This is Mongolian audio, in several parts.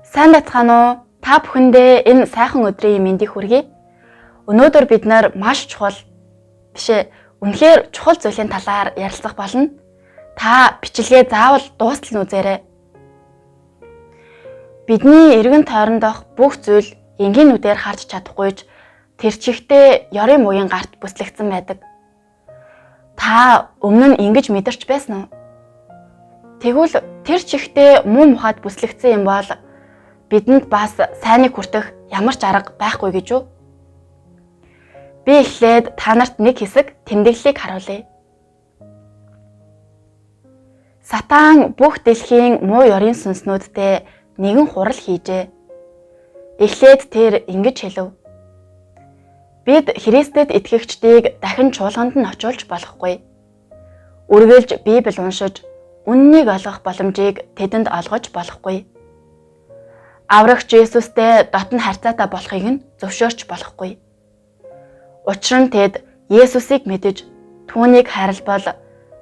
Сайн байцгаана уу? Та бүхэндээ энэ сайхан өдрийн мэндийг хүргэе. Өнөөдөр бид маш чухал үнэхээр чухал зүйлийн талаар ярилцах болно. Та бичлэгээ заавал дуустал нь үзээрэй. Бидний эргэн тойрондох бүх зүйл энгийнүүдээр харж чадахгүйч тэр чихтэй ёрын муугийн гарт бүслэгдсэн байдаг. Та өмнө нь ингэж мэдэрч байсан уу? Тэгвэл тэр чихтэй муу мухад бүслэгдсэн юм бол бидэнд бас сайныг хүртэх ямар ч арга байхгүй гэж үү? Би эхлээд та нарт нэг хэсэг тэмдэглэлийг харуулъя. Сатан бүх дэлхийн муу ёрын сүнснүүдтэй нэгэн хурал хийжээ. Эхлээд тэр ингэж хэлв. Бид Христэд итгэгчдийг дахин чуулганд нь очуулж болохгүй. Үргэлж Библийг уншиж, үннийг олгох боломжийг тэдэнд олгож болохгүй. Аврагч Есүстэй дотн харьцаатай болохыг нь зөвшөөрч болохгүй. Учир нь тэд Есүсийг мэдэж, түүнийг хайрлбал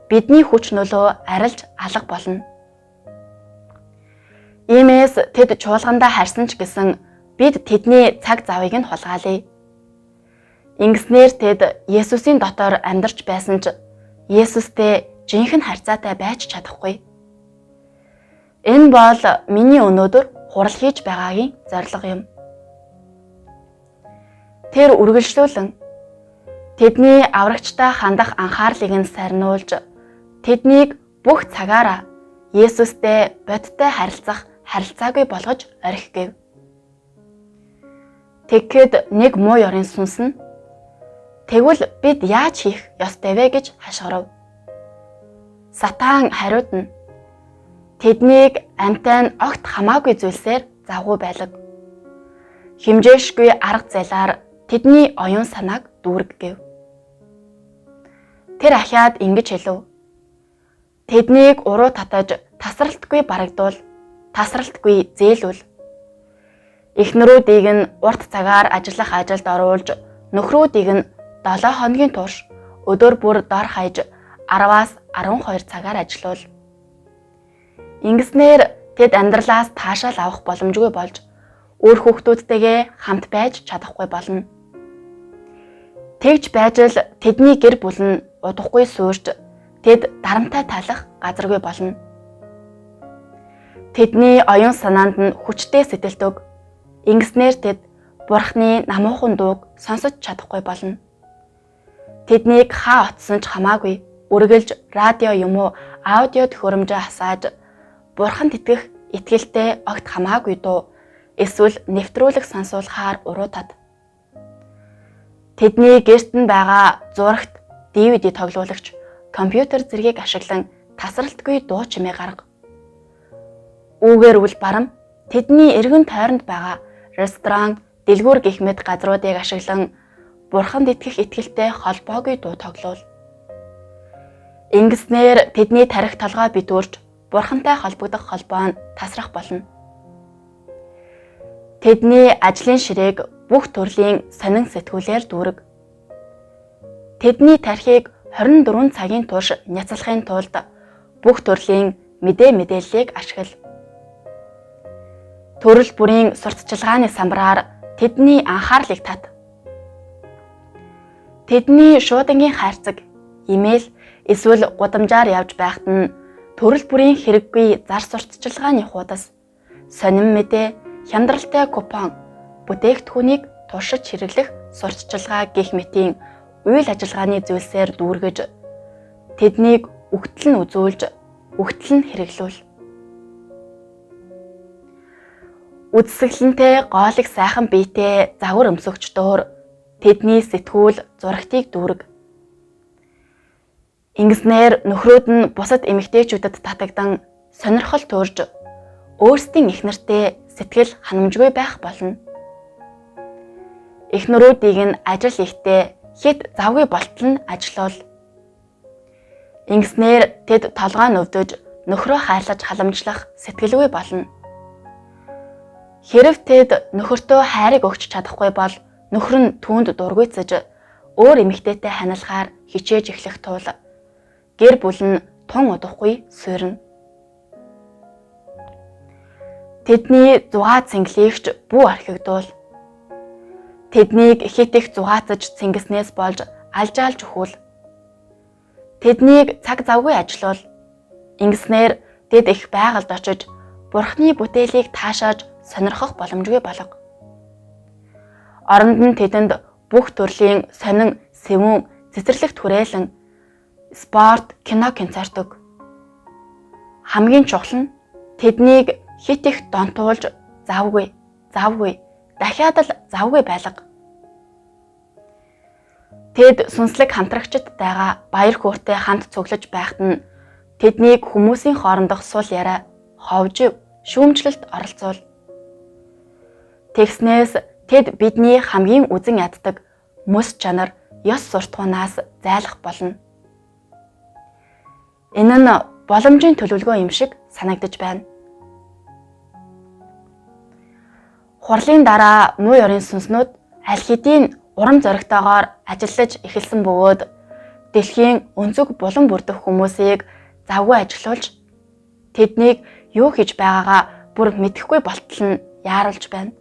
бидний хүч нөлөө арилж алга болно. Иймээс тэд чуулгандаа харьсан ч гэсэн бид тэдний цаг завыг нь хулгайлъя. Ингэснээр тэд Есүсийн дотор амьдарч байсан ч Есүстэй жинхэнэ харьцаатай байж чадахгүй. Энэ бол миний өнөөдөр хурал хийж байгаагийн зорилго юм. Тэр үргэлжлүүлэн тэдний аврагчтай хандах анхаарлыг нь сарниулж, тэднийг бүх цагаараа Есүстэй бодиттой харилцах харилцаагүй болгож орхих гэв. Тэгэхэд нэг муу ёрын сүнс нь тэгвэл бид яаж хийх ёстой вэ гэж хашгирав. Сатан хариуд нь тэднийг амьтаа нь огт хамаагүй зүйлсээр завгүй байлаг. Химжээшгүй арга зайлаар тэдний оюун санааг дүүрэг гэв. Тэр ахиад ингэж хэлв. Тэднийг уруу татаж тасралтгүй барагдуул, тасралтгүй зээлүүл. Эхнэрүүдийг нь урт цагаар ажиллах ажилд оруулж, нөхрүүдийг нь 7 хоногийн турш өдөр бүр дор хаяж 10-аас 12 цагаар ажиллуул. Ингэснээр тэд амьдралаас таашаал авах боломжгүй болж өөр хүүхдүүдтэйгээ хамт байж чадахгүй болно. Тэгж байж л тэдний гэр бүл нь удахгүй суурьж тэд дарамтай талах газаргүй болно. Тэдний оюун санаанд нь хүчтэй сэтгэл төг. Ингэснээр тэд Бурхны намуухан дууг сонсож чадахгүй болно. Тэднийг хаа очсон ч хамаагүй үргэлж радио юм уу аудио төхөөрөмжөө хасааж Бурханд итгэх итгэлтэй огт хамаагүй дуу эсвэл нэвтрүүлэг сонсуулахаар уруу тат. Тэдний гэрт нь байгаа зурагт DVD тоглуулагч компьютер зэргийг ашиглан тасралтгүй дуу чимээ гарга. Үүгээр үл барам тэдний эргэн тойронд байгаа ресторан, дэлгүүр гэх мэт газруудыг ашиглан Бурханд итгэх итгэлтэй холбоогүй дуу тоглуул. Ингэснээр тэдний тарих толгой битүүрч Бурхантай холбогдох холбоо нь тасрах болно. Тэдний ажлын ширээг бүх төрлийн сонин сэтгүүлээр дүүрэг. Тэдний тархийг 24 цагийн турш няцлахын тулд бүх төрлийн мэдээллийг ашигла. Төрөл бүрийн сурталчилгааны самбараар тэдний анхаарлыг тат. Тэдний шуудангийн хайрцаг, имэйл эсвэл гудамжаар явж байхад нь төрөл бүрийн хэрэггүй зар сурталчилгааны хуудас, сонин мэдээ, хямдралтай купон, бүтээгдэхүүнийг туршиж хэрэглэх сурталчилгаа гэх мэтийн үйл ажиллагааны зүйлсээр дүүргэж тэднийг үгтэл нь үзүүлж, үгтэл нь хэрэглүүл. Үдсгэлэнтэй гоолыг сайхан биетэй загвар өмсөгч дөөр тэдний сэтгүүл зурагтыг дүүрэг. Ингэснээр нөхрөөд нь бусад эмэгтэйчүүдэд татагдан сонирхол төрж өөрсдийн эхнэртэй сэтгэл ханамжгүй байх болно. Эхнэрүүдийг нь ажил ихтэй хэд завгүй болтол нь ажиллуул. Ингэснээр тэд толгой нь өвдөж нөхрөө хайрлаж халамжлах сэтгэлгүй болно. Хэрэв тэд нөхөртөө хайрыг өгч чадахгүй бол нөхөр нь түүнд дургуйцаж өөр эмэгтэйтэй ханилахаар хичээж эхлэх тул гэр бүл нь тун удахгүй суурна. тэдний зугаа цэнгэлэгч бүү орхигдуул. Тэднийг хит их зугаацаж цэнгэснээс болж алжаалж өгвөл. Тэднийг цаг завгүй ажилуул. Ингэснээр тэд их байгальд очиж Бурхны бүтээлийг таашааж сонирхох боломжгүй болго. Оронд нь тэдэнд бүх төрлийн сонин, сэвүүн, цэцэрлэгт хүрээлэн спорт, кино концерт өг. Хамгийн чухал нь тэднийг хит их донтуулж завгүй дахиад л завгүй байлга. Тэд сүнслэг хамтрагчдтайгаа баяр хөөртэй хамт цуглаж байхад нь тэднийг хүмүүсийн хоорондох сул яриа, ховжив, шүүмжлэлт оролцуул. Тэгснээс тэд бидний хамгийн үзен яддаг мэс чанар, ёс суртахуунаас зайлах болно. Энэ нь боломжийн төлөвлөгөө юм шиг санагдаж байна. Хурлын дараа муу ёрын сүнснүүд аль хэдийн урам зоригтойгоор ажиллаж эхэлсэн бөгөөд дэлхийн өнцөг булан бүрдэх хүмүүсийг завгүй ажилуулж тэднийг юу хийж байгаагаа бүр мэдэхгүй болтол нь яаруулж байна.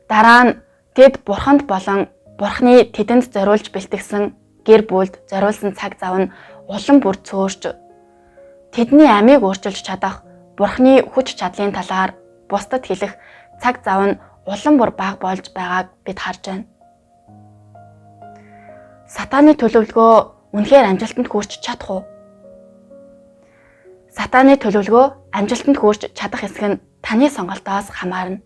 Дараа нь тэд бурханд болон бурхны тэдэнд зориулж бэлтгэсэн гэр бүлд зориулсан цаг зав нь улам бүр цөөрч тэдний амийг өөрчилж чадах бурхны хүч чадлын талаар бусдад хэлэх цаг зав нь улам бүр бага болж байгааг бид харж байна. Сатааны төлөвлөгөө үнэхээр амжилтанд хүрч чадах уу? Сатааны төлөвлөгөө амжилтанд хүрч чадах хэсэг нь таны сонголтоос хамаарна.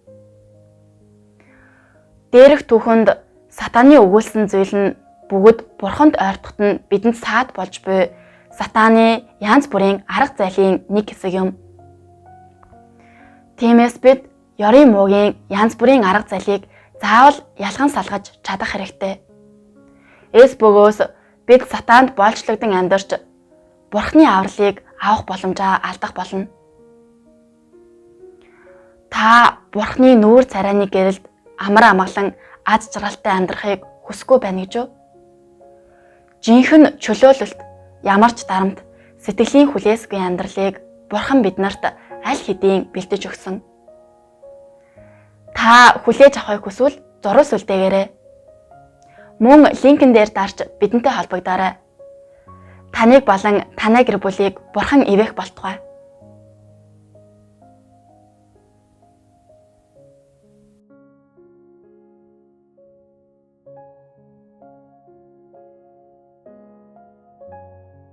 Дээрх түүхэнд сатааны өгүүлсэн зүйл нь бүгд бурханд ойртоход нь бидэнд саад болж буй сатааны янз бүрийн арга зайлын нэг хэсэг юм. Тиймээс бид ёрын муугийн янз бүрийн арга зайлыг заавал ялхан салгаж чадах хэрэгтэй. Эс бөгөөс бид сатаанд боолчлогдсон амьдарч бурхны авралыг авах боломжоо алдах болно. Та бурхны нүүр царайны гэрэлд амар амгалан аз жаргалтай амьдрахыг хүсэхгүй байна гэж үү? Жинхэнэ чөлөөлөлт, ямар ч дарамт, сэтгэлийн хүлээсгүй амьдралыг бурхан биднэрт аль хэдийн бэлдэж өгсөн. Та хүлээж авахыг хүсвэл зурвас үлдээгээрэй. Мөн линкэн дээр дарж бидэнтэй холбогдоорой. Таныг болон танай гэр бүлийг бурхан ивэх болтугай.